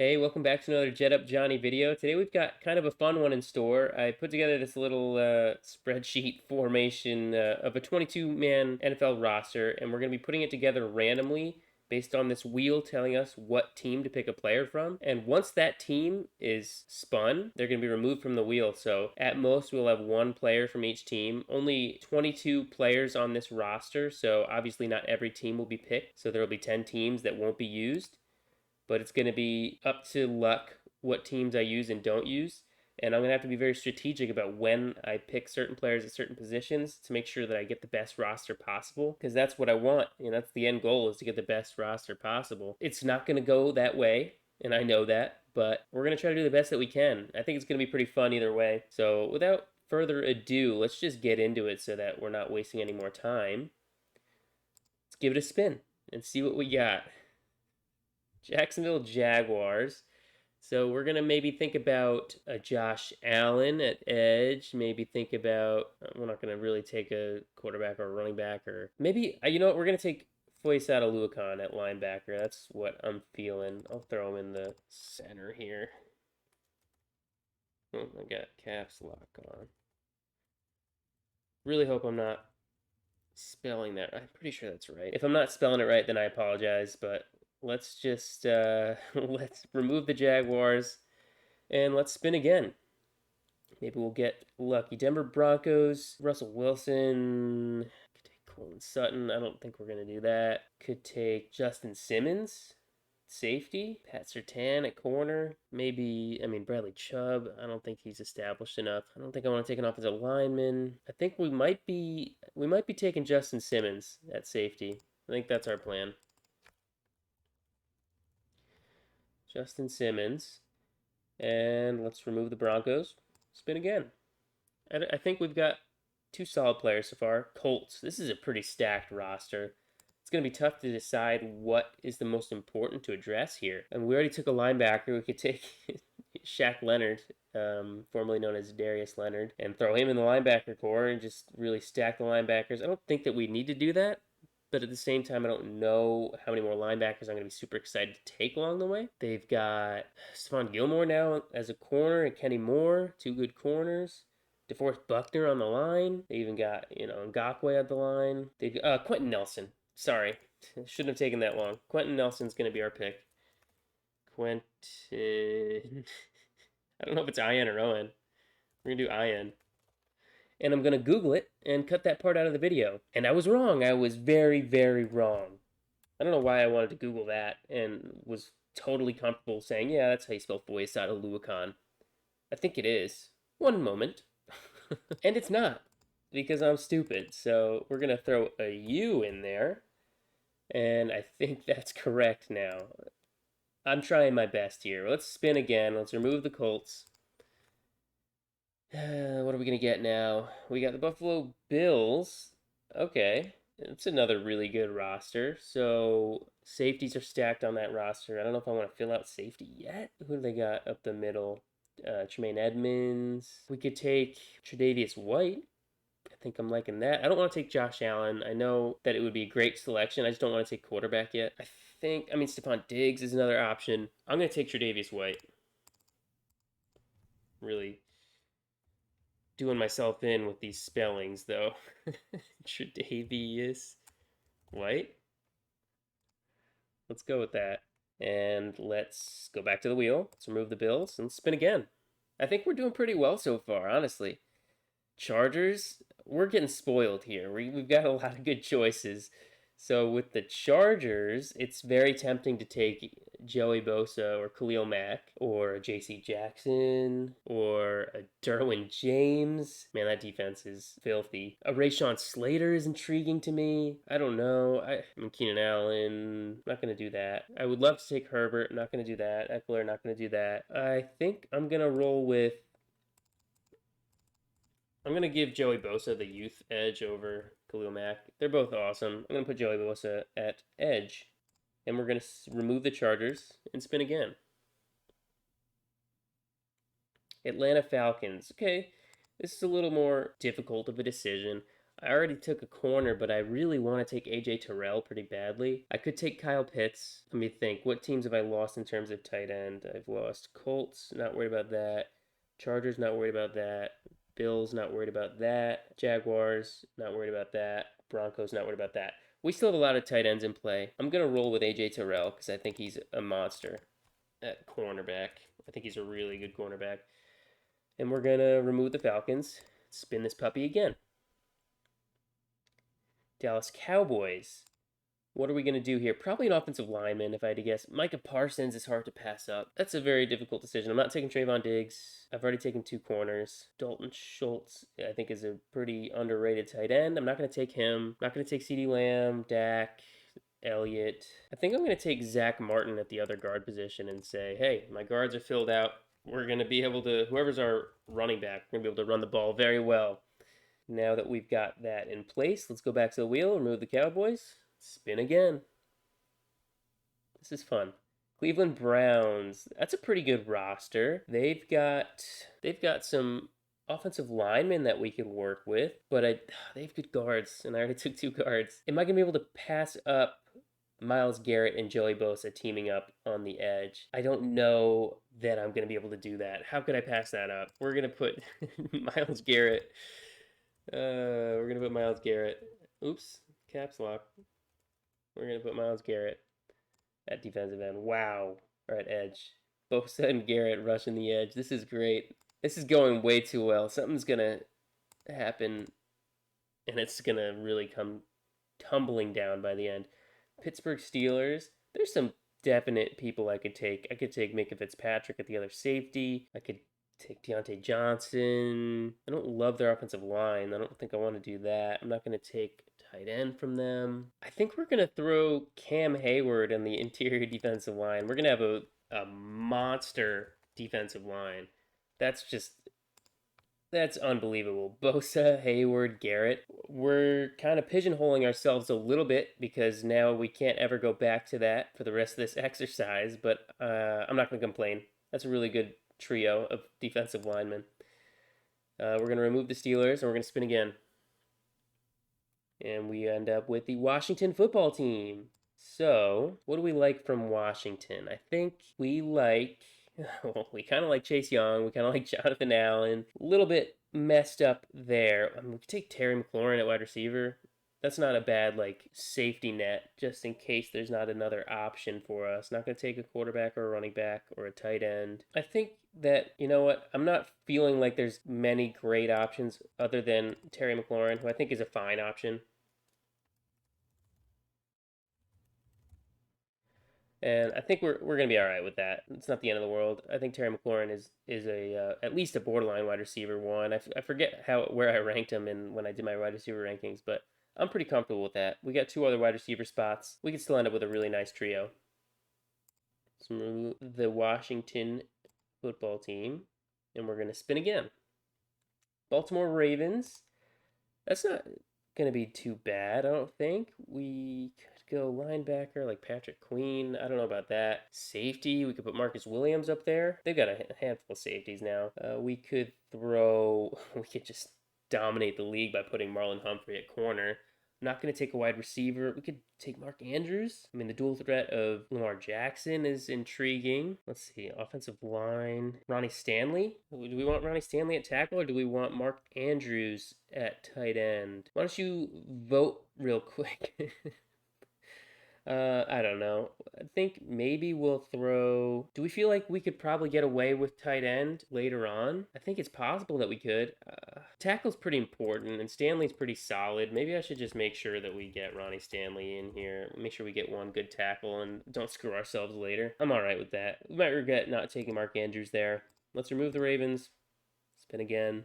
Hey, welcome back to another Jet Up Johnny video. Today we've got kind of a fun one in store. I put together this little spreadsheet formation of a 22-man NFL roster, and we're going to be putting it together randomly based on this wheel telling us what team to pick a player from. And once that team is spun, they're going to be removed from the wheel. So at most, we'll have one player from each team. Only 22 players on this roster, so obviously not every team will be picked. So there will be 10 teams that won't be used, but it's going to be up to luck what teams I use and don't use. And I'm going to have to be very strategic about when I pick certain players at certain positions to make sure that I get the best roster possible, because that's what I want. That's the end goal, is to get the best roster possible. It's not going to go that way, and I know that, but we're going to try to do the best that we can. I think it's going to be pretty fun either way. So without further ado, let's just get into it so that we're not wasting any more time. Let's give it a spin and see what we got. Jacksonville Jaguars. So we're going to maybe think about a Josh Allen at edge. Maybe think about, we're not going to really take a quarterback or a running back, or maybe, you know what, we're going to take Foyesade Aluakon at linebacker. That's what I'm feeling. I'll throw him in the center here. Oh, I got caps lock on. Really hope I'm not spelling that. I'm pretty sure that's right. If I'm not spelling it right, then I apologize, but let's just let's remove the Jaguars and let's spin again. Maybe we'll get lucky. Denver Broncos, Russell Wilson. Could take Courtland Sutton. I don't think we're going to do that. Could take Justin Simmons, safety. Pat Surtain at corner. Maybe, Bradley Chubb. I don't think he's established enough. I don't think I want to take an offensive lineman. I think we might be taking Justin Simmons at safety. I think that's our plan. Justin Simmons. And let's remove the Broncos. Spin again. I think we've got two solid players so far. Colts. This is a pretty stacked roster. It's going to be tough to decide what is the most important to address here. And we already took a linebacker. We could take Shaq Leonard, formerly known as Darius Leonard, and throw him in the linebacker core and just really stack the linebackers. I don't think that we need to do that, but at the same time, I don't know how many more linebackers I'm going to be super excited to take along the way. They've got Stephon Gilmore now as a corner and Kenny Moore, two good corners. DeForest Buckner on the line. They even got, Ngakoue at the line. They Quentin Nelson. Sorry. Shouldn't have taken that long. Quentin Nelson's going to be our pick. Quentin. I don't know if it's Ian or Owen. We're going to do Ian. And I'm going to Google it and cut that part out of the video. And I was wrong. I was very, very wrong. I don't know why I wanted to Google that and was totally comfortable saying, yeah, that's how you spell Foyesade Aluakon. I think it is. One moment. And it's not, because I'm stupid. So we're going to throw a U in there. And I think that's correct now. I'm trying my best here. Let's spin again. Let's remove the Colts. What are we going to get now? We got the Buffalo Bills. Okay. It's another really good roster. So safeties are stacked on that roster. I don't know if I want to fill out safety yet. Who do they got up the middle? Tremaine Edmonds. We could take Tre'Davious White. I think I'm liking that. I don't want to take Josh Allen. I know that it would be a great selection. I just don't want to take quarterback yet. Stephon Diggs is another option. I'm going to take Tre'Davious White. Really doing myself in with these spellings, though. Tre'Davious White. Let's go with that. And let's go back to the wheel. Let's remove the Bills and spin again. I think we're doing pretty well so far, honestly. Chargers, we're getting spoiled here. We've got a lot of good choices. So with the Chargers, it's very tempting to take Joey Bosa or Khalil Mack or J.C. Jackson or a Derwin James. Man, that defense is filthy. A Rashawn Slater is intriguing to me. I don't know. Keenan Allen, not going to do that. I would love to take Herbert, not going to do that. Eckler, not going to do that. I think I'm going to roll with, I'm going to give Joey Bosa the youth edge over Khalil Mack. They're both awesome. I'm going to put Joey Bosa at edge. And we're going to remove the Chargers and spin again. Atlanta Falcons. Okay, this is a little more difficult of a decision. I already took a corner, but I really want to take AJ Terrell pretty badly. I could take Kyle Pitts. Let me think. What teams have I lost in terms of tight end? I've lost Colts, not worried about that. Chargers, not worried about that. Bills, not worried about that. Jaguars, not worried about that. Broncos, not worried about that. We still have a lot of tight ends in play. I'm going to roll with AJ Terrell because I think he's a monster at cornerback. I think he's a really good cornerback. And we're going to remove the Falcons. Spin this puppy again. Dallas Cowboys. What are we going to do here? Probably an offensive lineman, if I had to guess. Micah Parsons is hard to pass up. That's a very difficult decision. I'm not taking Trayvon Diggs. I've already taken 2 corners. Dalton Schultz, I think, is a pretty underrated tight end. I'm not going to take him. I'm not going to take CeeDee Lamb, Dak, Elliott. I think I'm going to take Zach Martin at the other guard position and say, hey, my guards are filled out. We're going to be able to, whoever's our running back, we're going to be able to run the ball very well. Now that we've got that in place, let's go back to the wheel, remove the Cowboys, spin again. This is fun. Cleveland Browns. That's a pretty good roster. They've got some offensive linemen that we could work with, but they have good guards, and I already took 2 guards. Am I going to be able to pass up Myles Garrett and Joey Bosa teaming up on the edge? I don't know that I'm going to be able to do that. How could I pass that up? We're going to put Myles Garrett. We're going to put Myles Garrett. Oops, caps lock. We're going to put Myles Garrett at defensive end. Wow. Or at edge. Bosa and Garrett rushing the edge. This is great. This is going way too well. Something's going to happen, and it's going to really come tumbling down by the end. Pittsburgh Steelers. There's some definite people I could take. I could take Minka Fitzpatrick at the other safety. I could take Deontay Johnson. I don't love their offensive line. I don't think I want to do that. I'm not going to take tight end from them. I think we're going to throw Cam Hayward in the interior defensive line. We're going to have a monster defensive line. That's unbelievable. Bosa, Hayward, Garrett. We're kind of pigeonholing ourselves a little bit because now we can't ever go back to that for the rest of this exercise, but I'm not going to complain. That's a really good trio of defensive linemen. We're going to remove the Steelers, and we're going to spin again. And we end up with the Washington football team. So, what do we like from Washington? I think we like... Well, we kind of like Chase Young. We kind of like Jonathan Allen. A little bit messed up there. I mean, we could take Terry McLaurin at wide receiver. That's not a bad, safety net, just in case there's not another option for us. Not going to take a quarterback or a running back or a tight end. I think that, you know what, I'm not feeling like there's many great options other than Terry McLaurin, who I think is a fine option. And I think we're going to be all right with that. It's not the end of the world. I think Terry McLaurin is a at least a borderline wide receiver one. I forget where I ranked him when I did my wide receiver rankings, but I'm pretty comfortable with that. We got 2 other wide receiver spots. We could still end up with a really nice trio. Let's remove the Washington football team, and we're going to spin again. Baltimore Ravens. That's not going to be too bad, I don't think. We could go linebacker like Patrick Queen. I don't know about that. Safety, we could put Marcus Williams up there. They've got a handful of safeties now. We could just dominate the league by putting Marlon Humphrey at corner. I'm not going to take a wide receiver. We could take Mark Andrews. I mean, the dual threat of Lamar Jackson is intriguing. Let's see. Offensive line. Ronnie Stanley. Do we want Ronnie Stanley at tackle, or do we want Mark Andrews at tight end? Why don't you vote real quick? I don't know. I think maybe we'll throw... Do we feel like we could probably get away with tight end later on? I think it's possible that we could. Tackle's pretty important, and Stanley's pretty solid. Maybe I should just make sure that we get Ronnie Stanley in here. Make sure we get one good tackle and don't screw ourselves later. I'm all right with that. We might regret not taking Mark Andrews there. Let's remove the Ravens. Spin again.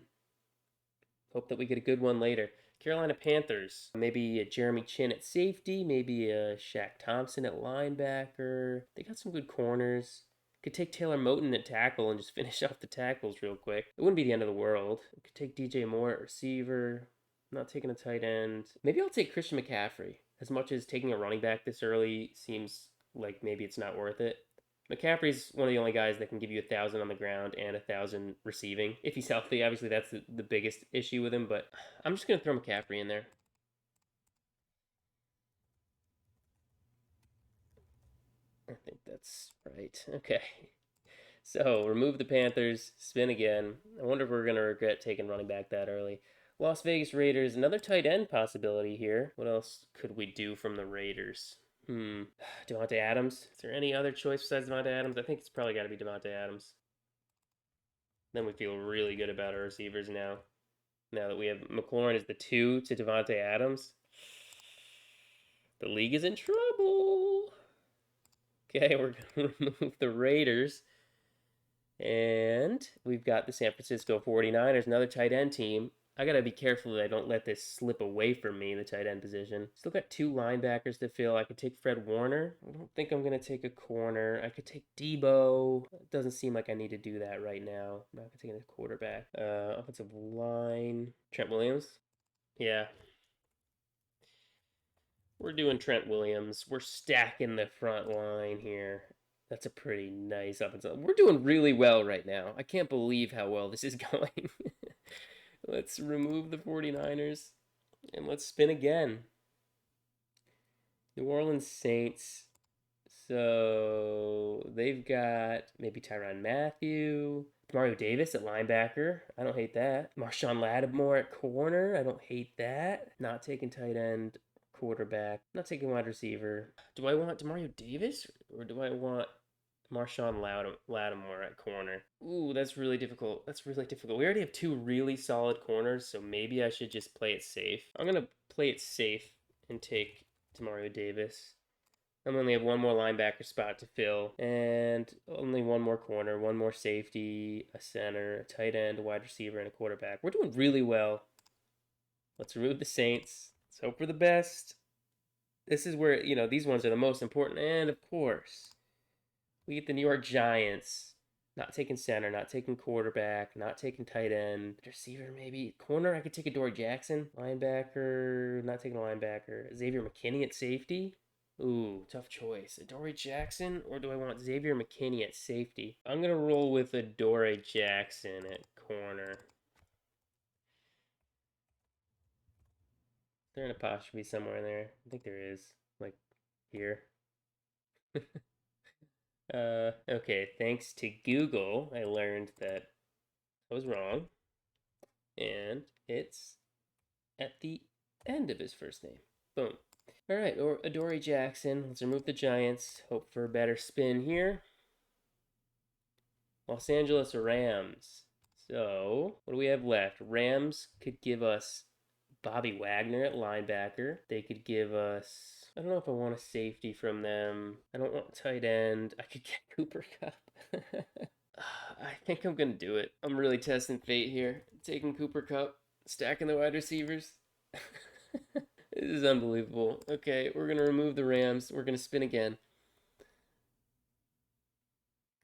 Hope that we get a good one later. Carolina Panthers. Maybe a Jeremy Chin at safety. Maybe a Shaq Thompson at linebacker. They got some good corners. Could take Taylor Moton at tackle and just finish off the tackles real quick. It wouldn't be the end of the world. Could take DJ Moore at receiver. I'm not taking a tight end. Maybe I'll take Christian McCaffrey. As much as taking a running back this early seems like maybe it's not worth it. McCaffrey's one of the only guys that can give you 1,000 on the ground and 1,000 receiving if he's healthy. Obviously, that's the biggest issue with him, but I'm just gonna throw McCaffrey in there. I think that's right. Okay. So remove the Panthers, spin again. I wonder if we're gonna regret taking running back that early. Las Vegas Raiders, another tight end possibility here. What else could we do from the Raiders? Devontae Adams. Is there any other choice besides Devontae Adams? I think it's probably got to be Devontae Adams. Then we feel really good about our receivers now. Now that we have McLaurin as the 2 to Devontae Adams, the league is in trouble. Okay, we're going to remove the Raiders. And we've got the San Francisco 49ers, another tight end team. I got to be careful that I don't let this slip away from me, the tight end position. Still got 2 linebackers to fill. I could take Fred Warner. I don't think I'm going to take a corner. I could take Debo. It doesn't seem like I need to do that right now. I'm not going to take a quarterback. Offensive line. Trent Williams. Yeah. We're doing Trent Williams. We're stacking the front line here. That's a pretty nice offensive. We're doing really well right now. I can't believe how well this is going. Let's remove the 49ers and let's spin again. New Orleans Saints. So they've got maybe Tyrann Mathieu, Mario Davis at linebacker. I don't hate that. Marshawn Lattimore at corner. I don't hate that. Not taking tight end, quarterback. Not taking wide receiver. Do I want Demario Davis or do I want Marshawn Lattimore at corner? Ooh, that's really difficult. That's really difficult. We already have 2 really solid corners, so maybe I should just play it safe. I'm going to play it safe and take Demario Davis. I'm only have 1 more linebacker spot to fill, and only 1 more corner, 1 more safety, a center, a tight end, a wide receiver, and a quarterback. We're doing really well. Let's remove the Saints. Let's hope for the best. This is where, these ones are the most important. And, of course, we get the New York Giants. Not taking center, not taking quarterback, not taking tight end. Receiver, maybe. Corner, I could take Adoree Jackson. Linebacker, not taking a linebacker. Xavier McKinney at safety. Ooh, tough choice. Adoree Jackson, or do I want Xavier McKinney at safety? I'm going to roll with Adoree Jackson at corner. Is there an apostrophe somewhere in there? I think there is. Like, here. Okay, thanks to Google, I learned that I was wrong. And it's at the end of his first name. Boom. All right, or Adoree Jackson. Let's remove the Giants. Hope for a better spin here. Los Angeles Rams. So, what do we have left? Rams could give us Bobby Wagner at linebacker. They could give us... I don't know if I want a safety from them. I don't want tight end. I could get Cooper Kupp. I think I'm going to do it. I'm really testing fate here. Taking Cooper Kupp. Stacking the wide receivers. This is unbelievable. Okay, we're going to remove the Rams. We're going to spin again.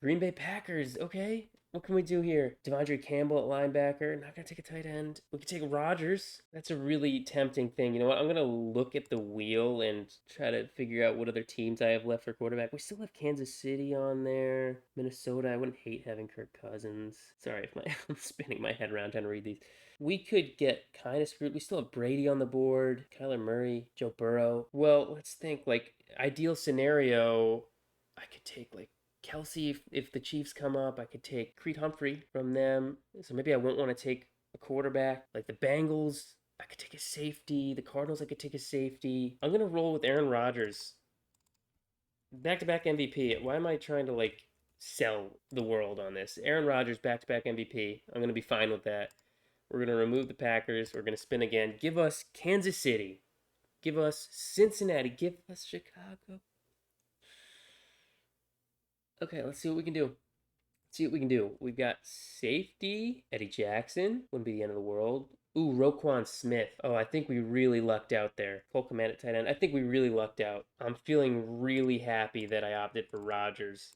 Green Bay Packers. Okay. What can we do here? Devondre Campbell at linebacker. Not going to take a tight end. We could take Rodgers. That's a really tempting thing. You know what? I'm going to look at the wheel and try to figure out what other teams I have left for quarterback. We still have Kansas City on there. Minnesota. I wouldn't hate having Kirk Cousins. Sorry if I'm spinning my head around trying to read these. We could get kind of screwed. We still have Brady on the board. Kyler Murray. Joe Burrow. Well, let's think like ideal scenario. I could take like Kelsey, if the Chiefs come up, I could take Creed Humphrey from them. So maybe I won't want to take a quarterback. Like the Bengals, I could take a safety. The Cardinals, I could take a safety. I'm going to roll with Aaron Rodgers. Back-to-back MVP. Why am I trying to, like, sell the world on this? Aaron Rodgers, back-to-back MVP. I'm going to be fine with that. We're going to remove the Packers. We're going to spin again. Give us Kansas City. Give us Cincinnati. Give us Chicago. Okay, let's see what we can do. Let's see what we can do. We've got safety. Eddie Jackson. Wouldn't be the end of the world. Ooh, Roquan Smith. Oh, I think we really lucked out there. Cole Kmet at tight end. I think we really lucked out. I'm feeling really happy that I opted for Rodgers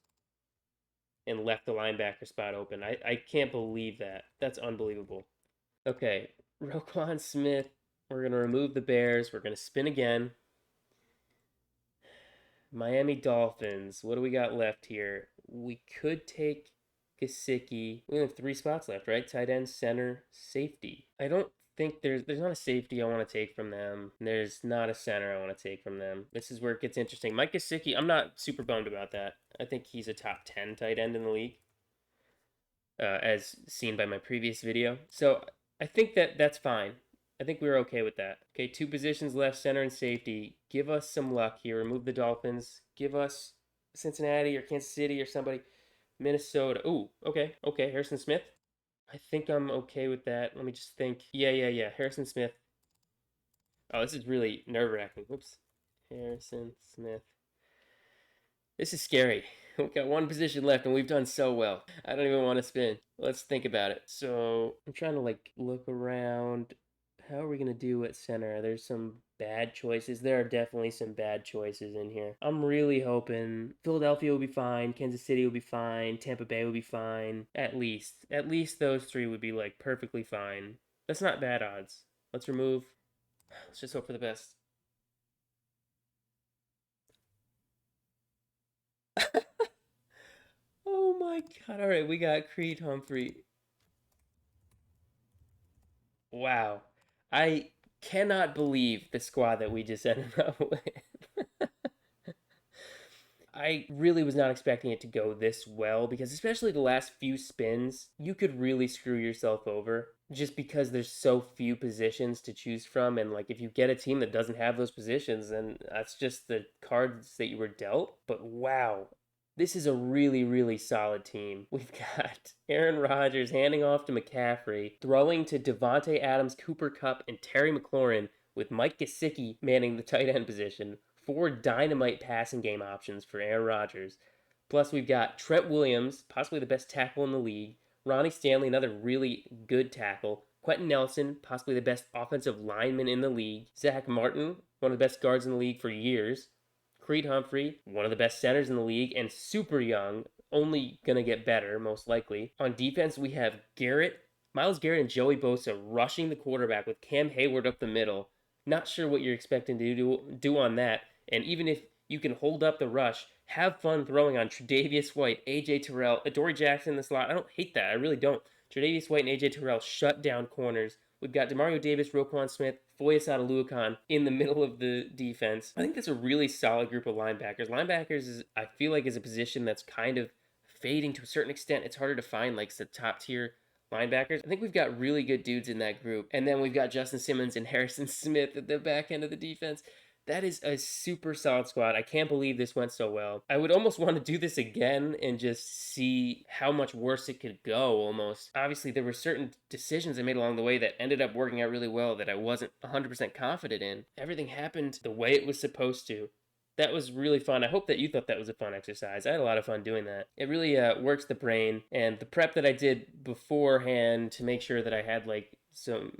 and left the linebacker spot open. I can't believe that. That's unbelievable. Okay, Roquan Smith. We're going to remove the Bears. We're going to spin again. Miami Dolphins. What do we got left here? We could take Gesicki. We only have 3 spots left, right? Tight end, center, safety. I don't think there's not a safety I want to take from them. There's not a center I want to take from them. This is where it gets interesting. Mike Gesicki, I'm not super bummed about that. I think he's a top 10 tight end in the league, as seen by my previous video. So I think that's fine. I think we're okay with that. Okay, 2 positions left, center and safety. Give us some luck here. Remove the Dolphins. Give us Cincinnati or Kansas City or somebody. Minnesota. Ooh, okay, okay. Harrison Smith. I think I'm okay with that. Let me just think. Yeah. Harrison Smith. Oh, this is really nerve-wracking. Oops. Harrison Smith. This is scary. We've got 1 position left and we've done so well. I don't even want to spin. Let's think about it. So I'm trying to like look around. How are we going to do at center? There's some bad choices. There are definitely some bad choices in here. I'm really hoping Philadelphia will be fine, Kansas City will be fine, Tampa Bay will be fine. At least. At least those 3 would be like perfectly fine. That's not bad odds. Let's remove. Let's just hope for the best. Oh my god. All right, we got Creed Humphrey. Wow. I cannot believe the squad that we just ended up with. I really was not expecting it to go this well because, especially the last few spins, you could really screw yourself over just because there's so few positions to choose from. And, like, if you get a team that doesn't have those positions, then that's just the cards that you were dealt. But wow, this is a really, really solid team. We've got Aaron Rodgers handing off to McCaffrey, throwing to Devontae Adams, Cooper Kupp, and Terry McLaurin, with Mike Gesicki manning the tight end position. 4 dynamite passing game options for Aaron Rodgers. Plus, we've got Trent Williams, possibly the best tackle in the league. Ronnie Stanley, another really good tackle. Quentin Nelson, possibly the best offensive lineman in the league. Zach Martin, one of the best guards in the league for years. Creed Humphrey, one of the best centers in the league and super young, only going to get better, most likely. On defense, we have Myles Garrett and Joey Bosa rushing the quarterback with Cam Hayward up the middle. Not sure what you're expecting to do on that. And even if you can hold up the rush, have fun throwing on Tre'Davious White, A.J. Terrell, Adoree Jackson in the slot. I don't hate that. I really don't. Tre'Davious White and A.J. Terrell shut down corners. We've got Demario Davis, Roquan Smith, Foye Oluokun in the middle of the defense. I think that's a really solid group of linebackers. I feel like, is a position that's kind of fading to a certain extent. It's harder to find like the top tier linebackers. I think we've got really good dudes in that group. And then we've got Justin Simmons and Harrison Smith at the back end of the defense. That is a super solid squad. I can't believe this went so well. I would almost want to do this again and just see how much worse it could go almost. Obviously, there were certain decisions I made along the way that ended up working out really well that I wasn't 100% confident in. Everything happened the way it was supposed to. That was really fun. I hope that you thought that was a fun exercise. I had a lot of fun doing that. It really works the brain, and the prep that I did beforehand to make sure that I had like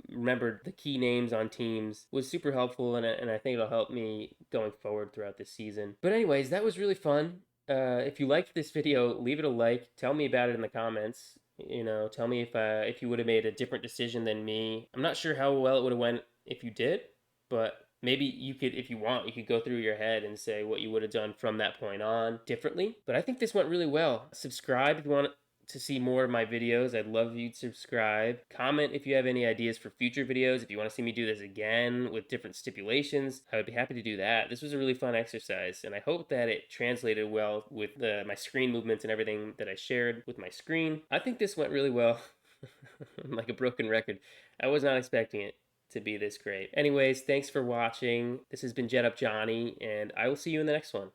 remembered the key names on teams was super helpful, and I think it'll help me going forward throughout this season. But anyways, that was really fun. If you liked this video, leave it a like. Tell me about it in the comments. Tell me if you would have made a different decision than me. I'm not sure how well it would have went if you did, but maybe you could, if you want, you could go through your head and say what you would have done from that point on differently. But I think this went really well. Subscribe if you want to see more of my videos. I'd love you to subscribe. Comment if you have any ideas for future videos. If you want to see me do this again with different stipulations, I would be happy to do that. This was a really fun exercise, and I hope that it translated well with my screen movements and everything that I shared with my screen. I think this went really well. I'm like a broken record. I was not expecting it to be this great. Anyways, thanks for watching. This has been Jet Up Johnny, and I will see you in the next one.